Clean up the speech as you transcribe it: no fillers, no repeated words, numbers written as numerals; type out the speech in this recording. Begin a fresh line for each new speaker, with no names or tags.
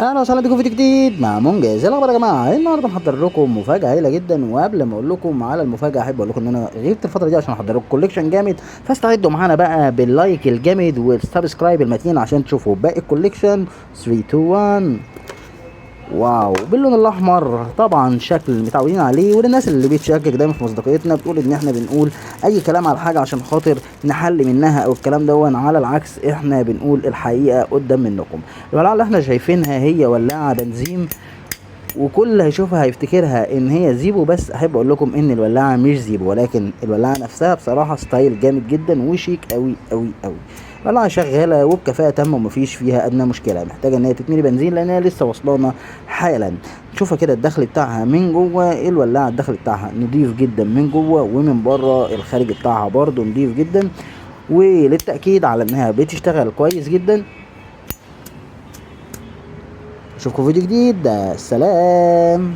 اهلا وسهلا بيكم في فيديو جديد مع منجز. ايه الاخبار يا جماعه؟ النهارده محضر لكم مفاجاه هايله جدا، وقبل ما اقول لكم على المفاجاه احب اقول لكم ان انا غبت الفتره دي عشان احضر لكم كوليكشن جامد، فاستعدوا معانا بقى باللايك الجامد والسبسكرايب المتين عشان تشوفوا باقي الكوليكشن. 3 2 1. واو، باللون الاحمر طبعا، شكل متعودين عليه، وللناس اللي بتشكك دايما في مصداقيتنا بتقول ان احنا بنقول اي كلام على حاجه عشان خاطر نحل منها او الكلام دون، على العكس احنا بنقول الحقيقه قدام منكم. الولاعه اللي احنا شايفينها هي ولاعه بنزين، وكل اللي هيشوفها هيفتكرها ان هي زيبو، بس احب اقول لكم ان الولاعه مش زيبو، ولكن الولاعه نفسها بصراحه ستايل جامد جدا وشيك قوي قوي قوي. الولاعه شغاله وبكفاءه تامه ومفيش فيها ادنى مشكله، محتاجه ان هي تتملي بنزين لانها لسه واصلانا حالا. شوفها كده الدخل بتاعها من جوه، الولاعه الدخل بتاعها نضيف جدا من جوه، ومن بره الخارج بتاعها برده نضيف جدا، وللتاكيد على انها بتشتغل كويس جدا. اشوفكم فيديو جديد، سلام.